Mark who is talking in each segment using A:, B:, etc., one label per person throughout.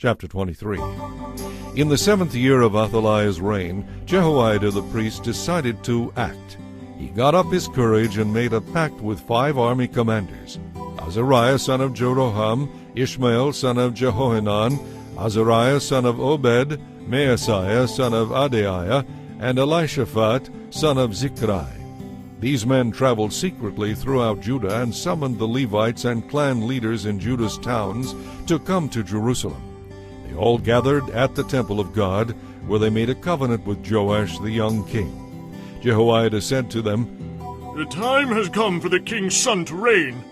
A: Chapter 23. In the 7th year of Athaliah's reign, Jehoiada the priest decided to act. He got up his courage and made a pact with 5 army commanders: Azariah son of Jeroham, Ishmael son of Jehohanan, Azariah son of Obed, Maaseiah son of Adaiah, and Elishaphat son of Zichri. These men traveled secretly throughout Judah and summoned the Levites and clan leaders in Judah's towns to come to Jerusalem. They all gathered at the temple of God, where they made a covenant with Joash the young king. Jehoiada said to them,
B: "The time has come for the king's son to reign.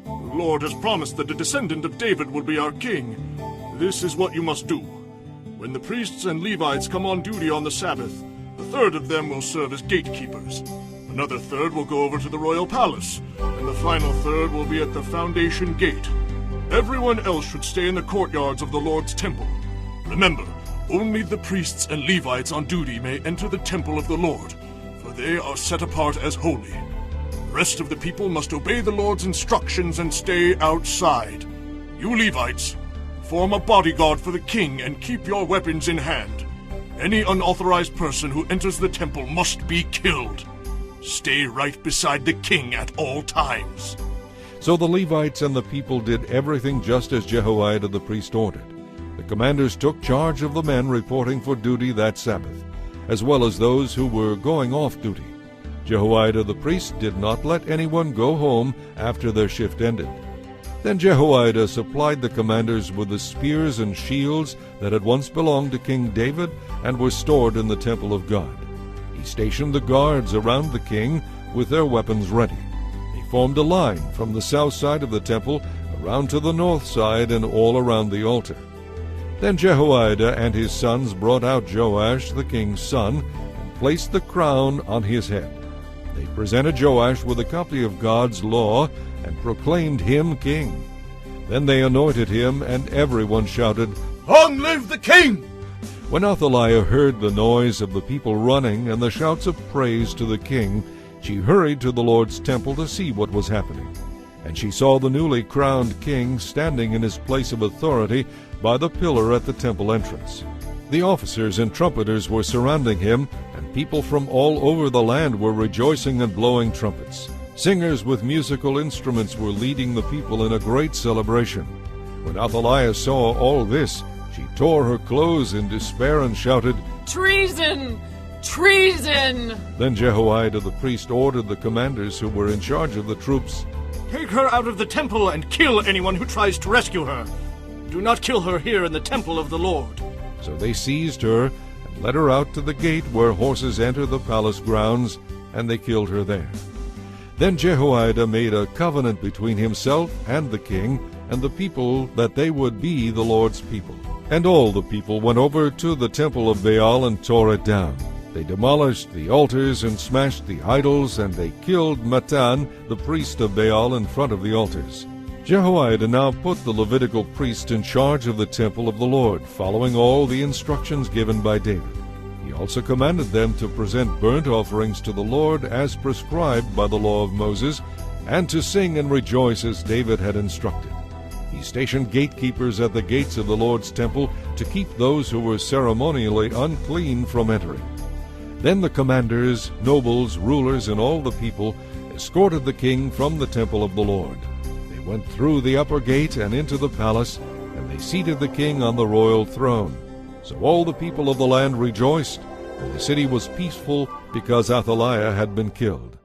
B: The Lord has promised that a descendant of David will be our king. This is what you must do. When the priests and Levites come on duty on the Sabbath, a third of them will serve as gatekeepers. Another third will go over to the royal palace, and the final third will be at the foundation gate. Everyone else should stay in the courtyards of the Lord's temple. Remember, only the priests and Levites on duty may enter the temple of the Lord, for they are set apart as holy. The rest of the people must obey the Lord's instructions and stay outside. You Levites, form a bodyguard for the king and keep your weapons in hand. Any unauthorized person who enters the temple must be killed. Stay right beside the king at all times."
A: So the Levites and the people did everything just as Jehoiada the priest ordered. The commanders took charge of the men reporting for duty that Sabbath, as well as those who were going off duty. Jehoiada the priest did not let anyone go home after their shift ended. Then Jehoiada supplied the commanders with the spears and shields that had once belonged to King David and were stored in the temple of God. He stationed the guards around the king with their weapons ready. They formed a line from the south side of the temple around to the north side and all around the altar. Then Jehoiada and his sons brought out Joash the king's son and placed the crown on his head. They presented Joash with a copy of God's law and proclaimed him king. Then they anointed him, and everyone shouted,
B: "Long live the king!"
A: When Athaliah heard the noise of the people running and the shouts of praise to the king, she hurried to the Lord's temple to see what was happening. And she saw the newly crowned king standing in his place of authority by the pillar at the temple entrance. The officers and trumpeters were surrounding him, and people from all over the land were rejoicing and blowing trumpets. Singers with musical instruments were leading the people in a great celebration. When Athaliah saw all this, she tore her clothes in despair and shouted,
C: "Treason! Treason!"
A: Then Jehoiada the priest ordered the commanders who were in charge of the troops,
D: "Take her out of the temple and kill anyone who tries to rescue her. Do not kill her here in the temple of the Lord."
A: So they seized her and led her out to the gate where horses enter the palace grounds, and they killed her there. Then Jehoiada made a covenant between himself and the king and the people that they would be the Lord's people. And all the people went over to the temple of Baal and tore it down. They demolished the altars and smashed the idols, and they killed Mattan, the priest of Baal, in front of the altars. Jehoiada now put the Levitical priest in charge of the temple of the Lord, following all the instructions given by David. He also commanded them to present burnt offerings to the Lord as prescribed by the law of Moses, and to sing and rejoice as David had instructed. He stationed gatekeepers at the gates of the Lord's temple to keep those who were ceremonially unclean from entering. Then the commanders, nobles, rulers, and all the people escorted the king from the temple of the Lord. They went through the upper gate and into the palace, and they seated the king on the royal throne. So all the people of the land rejoiced, and the city was peaceful because Athaliah had been killed.